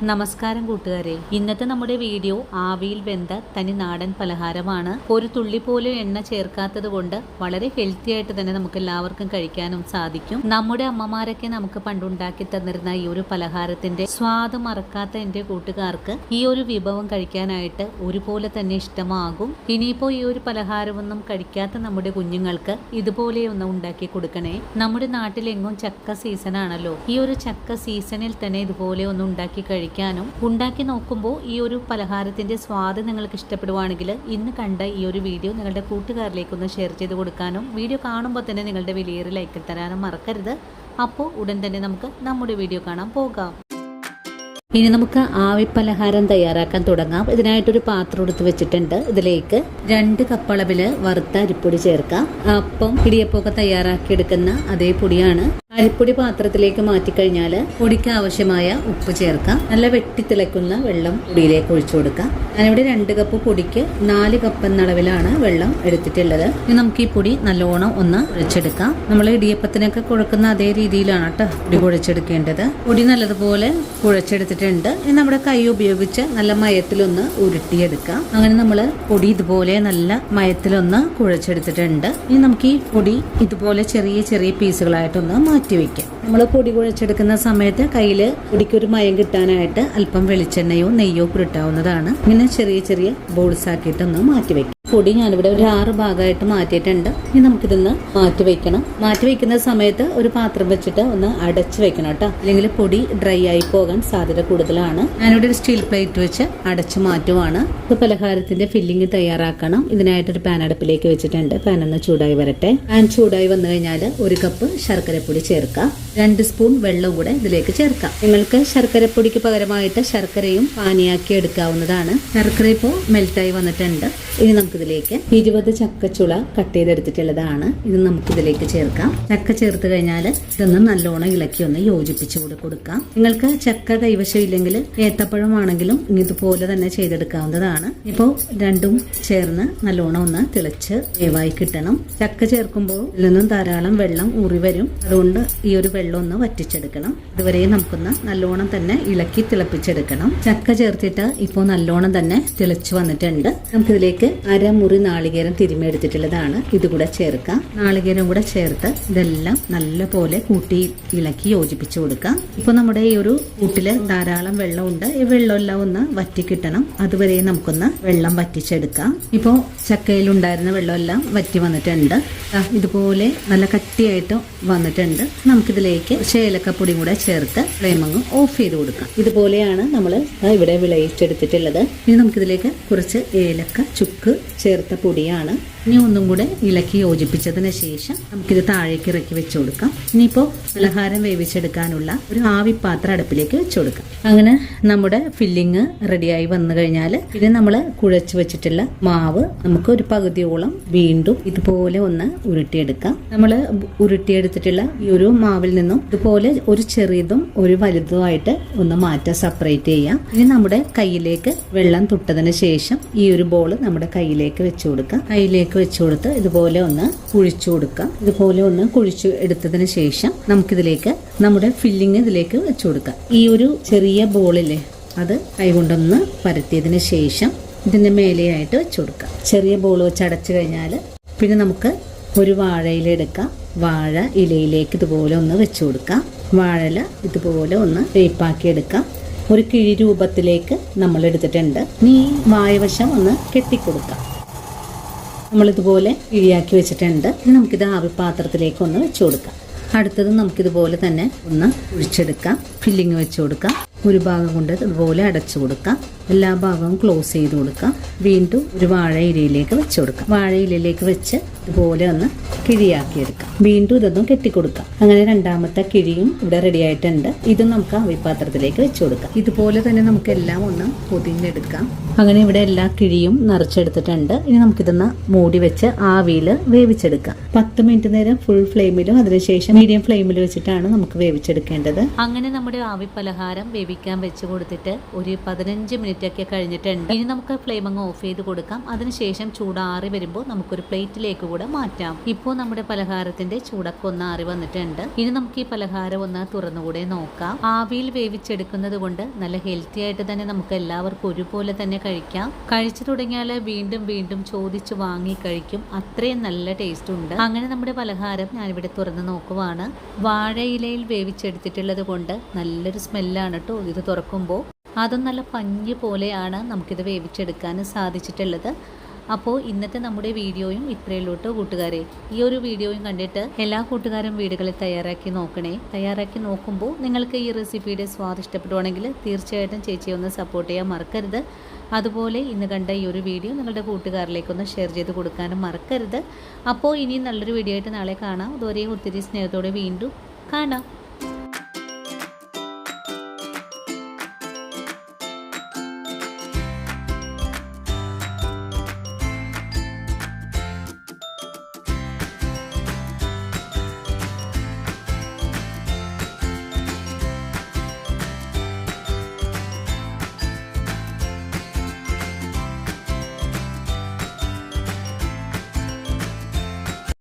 നമസ്കാരം കൂട്ടുകാരെ, ഇന്നത്തെ നമ്മുടെ വീഡിയോ ആവിയിൽ വെന്ത തനി നാടൻ പലഹാരമാണ്. ഒരു തുള്ളി പോലും എണ്ണ ചേർക്കാത്തത് കൊണ്ട് വളരെ ഹെൽത്തി ആയിട്ട് തന്നെ നമുക്ക് എല്ലാവർക്കും കഴിക്കാനും സാധിക്കും. നമ്മുടെ അമ്മമാരൊക്കെ നമുക്ക് പണ്ടുണ്ടാക്കി തന്നിരുന്ന ഈ ഒരു പലഹാരത്തിന്റെ സ്വാദ് മറക്കാത്ത എൻ്റെ കൂട്ടുകാർക്ക് ഈ ഒരു വിഭവം കഴിക്കാനായിട്ട് ഒരുപോലെ തന്നെ ഇഷ്ടമാകും. ഇനിയിപ്പോ ഈ ഒരു പലഹാരമൊന്നും കഴിക്കാത്ത നമ്മുടെ കുഞ്ഞുങ്ങൾക്ക് ഇതുപോലെ ഒന്ന് ഉണ്ടാക്കി കൊടുക്കണേ. നമ്മുടെ നാട്ടിലെങ്ങും ചക്ക സീസൺ ആണല്ലോ. ഈ ഒരു ചക്ക സീസണിൽ തന്നെ ഇതുപോലെ ഒന്ന് ഉണ്ടാക്കി കഴിക്കാനും ഉണ്ടാക്കി നോക്കുമ്പോൾ ഈ ഒരു പലഹാരത്തിന്റെ സ്വാദ് നിങ്ങൾക്ക് ഇഷ്ടപ്പെടുവാണെങ്കിൽ ഇന്ന് കണ്ട ഈ ഒരു വീഡിയോ നിങ്ങളുടെ കൂട്ടുകാരിലേക്ക് ഒന്ന് ഷെയർ ചെയ്ത് കൊടുക്കാനും വീഡിയോ കാണുമ്പോൾ തന്നെ നിങ്ങളുടെ വിലയേറിയ ലൈക്ക് തരാനും മറക്കരുത്. അപ്പോൾ ഉടൻ തന്നെ നമുക്ക് നമ്മുടെ വീഡിയോ കാണാൻ പോകാം. ഇനി നമുക്ക് ആവിപ്പലഹാരം തയ്യാറാക്കാൻ തുടങ്ങാം. ഇതിനായിട്ടൊരു പാത്രം എടുത്ത് വെച്ചിട്ടുണ്ട്. ഇതിലേക്ക് 2 കപ്പ് അളവില് വറുത്ത അരിപ്പൊടി ചേർക്കാം. അപ്പം ഇടിയപ്പമൊക്കെ തയ്യാറാക്കി എടുക്കുന്ന അതേ പൊടിയാണ്. അരിപ്പൊടി പാത്രത്തിലേക്ക് മാറ്റിക്കഴിഞ്ഞാൽ പൊടിക്ക് ആവശ്യമായ ഉപ്പ് ചേർക്കാം. നല്ല വെട്ടിത്തിളയ്ക്കുന്ന വെള്ളം പൊടിയിലേക്ക് ഒഴിച്ചു കൊടുക്കാം. ഞാനിവിടെ 2 കപ്പ് പൊടിക്ക് 4 കപ്പ് എന്ന അളവിലാണ് വെള്ളം എടുത്തിട്ടുള്ളത്. ഇനി നമുക്ക് ഈ പൊടി നല്ലോണം ഒന്ന് കുഴച്ചെടുക്കാം. നമ്മൾ ഇടിയപ്പത്തിനൊക്കെ കുഴക്കുന്ന അതേ രീതിയിലാണ് കേട്ടോ പൊടി കുഴച്ചെടുക്കേണ്ടത്. പൊടി നല്ലതുപോലെ കുഴച്ചെടുത്തിട്ടുണ്ട്. ഇനി നമ്മുടെ കൈ ഉപയോഗിച്ച് നല്ല മയത്തിലൊന്ന് ഉരുട്ടിയെടുക്കാം. അങ്ങനെ നമ്മൾ പൊടി ഇതുപോലെ നല്ല മയത്തിലൊന്ന് കുഴച്ചെടുത്തിട്ടുണ്ട്. ഇനി നമുക്ക് ഈ പൊടി ഇതുപോലെ ചെറിയ ചെറിയ പീസുകളായിട്ടൊന്ന് മാറ്റി വെക്കാം. നമ്മൾ പൊടി കുഴച്ചെടുക്കുന്ന സമയത്ത് കയ്യിൽ പൊടിക്കൊരു മയം കിട്ടാനായിട്ട് അല്പം വെളിച്ചെണ്ണയോ നെയ്യോ പുരട്ടാവുന്നതാണ്. ഇങ്ങനെ ചെറിയ ചെറിയ ബോൾസ് ആക്കിയിട്ടൊന്ന് മാറ്റി വെക്കാം. പൊടി ഞാനിവിടെ ഒരു 6 ഭാഗമായിട്ട് മാറ്റിയിട്ടുണ്ട്. ഇനി നമുക്കിതൊന്ന് മാറ്റി വെക്കണം. മാറ്റി വെക്കുന്ന സമയത്ത് ഒരു പാത്രം വെച്ചിട്ട് ഒന്ന് അടച്ചു വെക്കണം കേട്ടോ, അല്ലെങ്കിൽ പൊടി ഡ്രൈ ആയി പോകാൻ സാധ്യത കൂടുതലാണ്. ഞാനിവിടെ ഒരു സ്റ്റീൽ പ്ലേറ്റ് വെച്ച് അടച്ചു മാറ്റുവാണ്. ഇത് പലഹാരത്തിന്റെ ഫില്ലിംഗ് തയ്യാറാക്കണം. ഇതിനായിട്ടൊരു പാൻ അടുപ്പിലേക്ക് വെച്ചിട്ടുണ്ട്. പാൻ ഒന്ന് ചൂടായി വരട്ടെ. പാൻ ചൂടായി വന്നു കഴിഞ്ഞാൽ 1 കപ്പ് ശർക്കരപ്പൊടി ചേർക്കാം. 2 സ്പൂൺ വെള്ളം കൂടെ ഇതിലേക്ക് ചേർക്കാം. നിങ്ങൾക്ക് ശർക്കരപ്പൊടിക്ക് പകരമായിട്ട് ശർക്കരയും പാനിയാക്കി എടുക്കാവുന്നതാണ്. ശർക്കര ഇപ്പോൾ മെൽറ്റായി വന്നിട്ടുണ്ട്. ഇനി നമുക്കിതിലേക്ക് 20 ചക്കച്ചുള കട്ട് ചെയ്തെടുത്തിട്ടുള്ളതാണ്. ഇത് നമുക്കിതിലേക്ക് ചേർക്കാം. ചക്ക ചേർത്ത് കഴിഞ്ഞാൽ ഇതൊന്ന് നല്ലോണം ഇളക്കി ഒന്ന് യോജിപ്പിച്ചു കൂടെ കൊടുക്കാം. നിങ്ങൾക്ക് ചക്ക കൈവശം ഇല്ലെങ്കിൽ ഏത്തപ്പഴമാണെങ്കിലും ഇതുപോലെ തന്നെ ചെയ്തെടുക്കാവുന്നതാണ്. ഇപ്പോൾ രണ്ടും ചേർന്ന് നല്ലോണം ഒന്ന് തിളച്ച് വേവായി കിട്ടണം. ചക്ക ചേർക്കുമ്പോൾ ഇതിൽ നിന്നും ധാരാളം വെള്ളം ഊറി വരും. അതുകൊണ്ട് ഈ ഒരു വെള്ളം ഒന്ന് വറ്റിച്ചെടുക്കണം. ഇതുവരെ നമുക്കൊന്ന് നല്ലോണം തന്നെ ഇളക്കി തിളപ്പിച്ചെടുക്കണം. ചക്ക ചേർത്തിട്ട് ഇപ്പോൾ നല്ലോണം തന്നെ തിളച്ചു വന്നിട്ടുണ്ട്. നമുക്കിതിലേക്ക് 1/2 മുറി നാളികേരം തിരുമ്മിയെടുത്തിട്ടുള്ളതാണ്. ഇതുകൂടെ ചേർക്കാം. നാളികേരം കൂടെ ചേർത്ത് ഇതെല്ലാം നല്ല പോലെ കൂട്ടി ഇളക്കി യോജിപ്പിച്ചു കൊടുക്കാം. ഇപ്പൊ നമ്മുടെ ഈ ഒരു കൂട്ടില് ധാരാളം വെള്ളമുണ്ട്. ഈ വെള്ളമെല്ലാം ഒന്ന് വറ്റി കിട്ടണം. അതുവരെ നമുക്കൊന്ന് വെള്ളം വറ്റിച്ചെടുക്കാം. ഇപ്പോ ചക്കയിലുണ്ടായിരുന്ന വെള്ളമെല്ലാം വറ്റി വന്നിട്ടുണ്ട്. ഇതുപോലെ നല്ല കട്ടിയായിട്ട് വന്നിട്ടുണ്ട്. നമുക്കിതിലേക്ക് ഏലക്കപ്പൊടിയും കൂടെ ചേർത്ത് ഫ്ലെയിം അങ്ങ് ഓഫ് ചെയ്ത് കൊടുക്കാം. ഇതുപോലെയാണ് നമ്മൾ ഇവിടെ വിളയിച്ചെടുത്തിട്ടുള്ളത്. ഇനി നമുക്കിതിലേക്ക് കുറച്ച് ഏലക്ക ചുക്ക് ചേർത്ത പൊടിയാണ്. ഇനി ഒന്നും കൂടെ ഇളക്കി യോജിപ്പിച്ചതിന് ശേഷം നമുക്കിത് താഴേക്ക് ഇറക്കി വെച്ചു കൊടുക്കാം. ഇനിയിപ്പോൾ പലഹാരം വേവിച്ചെടുക്കാനുള്ള ഒരു ആവിപ്പാത്രം അടുപ്പിലേക്ക് വെച്ചു കൊടുക്കാം. അങ്ങനെ നമ്മുടെ ഫില്ലിങ് റെഡിയായി വന്നു കഴിഞ്ഞാൽ പിന്നെ നമ്മൾ കുഴച്ച് വെച്ചിട്ടുള്ള മാവ് നമുക്ക് ഒരു പകുതിയോളം വീണ്ടും ഇതുപോലെ ഒന്ന് ഉരുട്ടിയെടുക്കാം. നമ്മൾ ഉരുട്ടിയെടുത്തിട്ടുള്ള ഈ ഒരു മാവിൽ നിന്നും ഇതുപോലെ ഒരു ചെറിയതും ഒരു വലുതുമായിട്ട് ഒന്ന് മാറ്റാൻ സെപ്പറേറ്റ് ചെയ്യാം. ഇനി നമ്മുടെ കയ്യിലേക്ക് വെള്ളം തൊട്ടതിന് ശേഷം ഈ ഒരു ബോൾ നമ്മുടെ കയ്യിലേക്ക് വെച്ചു കൊടുക്കാം. കയ്യിലേക്ക് വെച്ചു കൊടുത്ത് ഇതുപോലെ ഒന്ന് കുഴിച്ചു കൊടുക്കാം. ഇതുപോലെ ഒന്ന് കുഴിച്ചു എടുത്തതിന് ശേഷം നമുക്കിതിലേക്ക് നമ്മുടെ ഫില്ലിങ് ഇതിലേക്ക് വെച്ചു കൊടുക്കാം. ഈ ഒരു ചെറിയ ബോളില്ലേ അത് കൈകൊണ്ടൊന്ന് പരത്തിയതിന് ശേഷം ഇതിന്റെ മേലെയായിട്ട് വെച്ചു കൊടുക്കാം. ചെറിയ ബോൾ വെച്ച് അടച്ചു കഴിഞ്ഞാൽ പിന്നെ നമുക്ക് ഒരു വാഴയില എടുക്കാം. വാഴ ഇലയിലേക്ക് ഇതുപോലെ ഒന്ന് വെച്ചു കൊടുക്കാം. വാഴയില ഇതുപോലെ ഒന്ന് ഷേപ്പാക്കി എടുക്കാം. ഒരു കിഴി രൂപത്തിലേക്ക് നമ്മൾ എടുത്തിട്ടുണ്ട്. ഇനി വായവശം ഒന്ന് കെട്ടിക്കൊടുക്കാം. നമ്മളിതുപോലെ കിഴിയാക്കി വെച്ചിട്ടുണ്ട്. ഇനി നമുക്കിത് ആവിപ്പാത്രത്തിലേക്ക് ഒന്ന് വെച്ചു കൊടുക്കാം. അടുത്തത് നമുക്കിതുപോലെ തന്നെ ഒന്ന് ഒഴിച്ചെടുക്കാം. ഫില്ലിങ് വെച്ചു കൊടുക്കാം. ഒരു ഭാഗം കൊണ്ട് ഇതുപോലെ അടച്ചു കൊടുക്കാം. എല്ലാ ഭാഗവും ക്ലോസ് ചെയ്ത് കൊടുക്കാം. വീണ്ടും ഒരു വാഴ ഇലയിലേക്ക് വെച്ചു കൊടുക്കാം. വാഴ ഇലയിലേക്ക് വെച്ച് ഇതുപോലെ ഒന്ന് കിഴിയാക്കിയെടുക്കാം. വീണ്ടും ഇതൊന്നും കെട്ടിക്കൊടുക്കാം. അങ്ങനെ രണ്ടാമത്തെ കിഴിയും ഇവിടെ റെഡി ആയിട്ടുണ്ട്. ഇതും നമുക്ക് ആവിപ്പാത്രത്തിലേക്ക് വെച്ചു കൊടുക്കാം. ഇതുപോലെ തന്നെ നമുക്ക് എല്ലാം ഒന്ന് പൊതിഞ്ഞെടുക്കാം. അങ്ങനെ ഇവിടെ എല്ലാ കിഴിയും നിറച്ചെടുത്തിട്ടുണ്ട്. ഇനി നമുക്കിതൊന്ന് മൂടി വെച്ച് ആവിയിൽ വേവിച്ചെടുക്കാം. 10 മിനിറ്റ് നേരം ഫുൾ ഫ്ലെയിമിലും അതിനുശേഷം മീഡിയം ഫ്ലെയിമിൽ വെച്ചിട്ടാണ് നമുക്ക് വേവിച്ചെടുക്കേണ്ടത്. അങ്ങനെ നമ്മുടെ ആവിപ്പലഹാരം വേവിക്കാൻ വെച്ച് കൊടുത്തിട്ട് ഒരു 15 മിനിറ്റ് മിനിറ്റൊക്കെ കഴിഞ്ഞിട്ടുണ്ട്. ഇനി നമുക്ക് ഫ്ലെയിം അങ്ങ് ഓഫ് ചെയ്ത് കൊടുക്കാം. അതിനുശേഷം ചൂടാറി വരുമ്പോൾ നമുക്കൊരു പ്ലേറ്റിലേക്ക് കൂടെ മാറ്റാം. ഇപ്പോൾ നമ്മുടെ പലഹാരത്തിന്റെ ചൂടൊക്കെ ഒന്ന് ആറി വന്നിട്ടുണ്ട്. ഇനി നമുക്ക് ഈ പലഹാരം ഒന്ന് തുറന്നുകൂടെ നോക്കാം. ആവിയിൽ വേവിച്ചെടുക്കുന്നത് കൊണ്ട് നല്ല ഹെൽത്തി ആയിട്ട് തന്നെ നമുക്ക് എല്ലാവർക്കും ഒരുപോലെ തന്നെ കഴിക്കാം. കഴിച്ചു തുടങ്ങിയാൽ വീണ്ടും വീണ്ടും ചോദിച്ചു വാങ്ങി കഴിക്കും. അത്രയും നല്ല ടേസ്റ്റ് ഉണ്ട്. അങ്ങനെ നമ്മുടെ പലഹാരം ഞാനിവിടെ തുറന്ന് നോക്കുവാണ്. വാഴയിലയിൽ വേവിച്ചെടുത്തിട്ടുള്ളത് കൊണ്ട് നല്ലൊരു സ്മെല്ലാണ് കേട്ടോ ഇത് തുറക്കുമ്പോൾ. അതും നല്ല പഞ്ഞ് പോലെയാണ് നമുക്കിത് വേവിച്ചെടുക്കാൻ സാധിച്ചിട്ടുള്ളത്. അപ്പോൾ ഇന്നത്തെ നമ്മുടെ വീഡിയോയും ഇത്രയേ ഉള്ളൂ കേട്ടോ കൂട്ടുകാരെ. ഈ ഒരു വീഡിയോയും കണ്ടിട്ട് എല്ലാ കൂട്ടുകാരും വീടുകളിൽ തയ്യാറാക്കി നോക്കണേ. തയ്യാറാക്കി നോക്കുമ്പോൾ നിങ്ങൾക്ക് ഈ റെസിപ്പിയുടെ സ്വാദ് ഇഷ്ടപ്പെടുവാണെങ്കിൽ തീർച്ചയായിട്ടും ചേച്ചിയെ ഒന്ന് സപ്പോർട്ട് ചെയ്യാൻ മറക്കരുത്. അതുപോലെ ഇന്ന് കണ്ട ഈ ഒരു വീഡിയോ നിങ്ങളുടെ കൂട്ടുകാരിലേക്കൊന്ന് ഷെയർ ചെയ്ത് കൊടുക്കാനും മറക്കരുത്. അപ്പോൾ ഇനി നല്ലൊരു വീഡിയോ ആയിട്ട് നാളെ കാണാം. അതുവരെയും ഒത്തിരി സ്നേഹത്തോടെ വീണ്ടും കാണാം.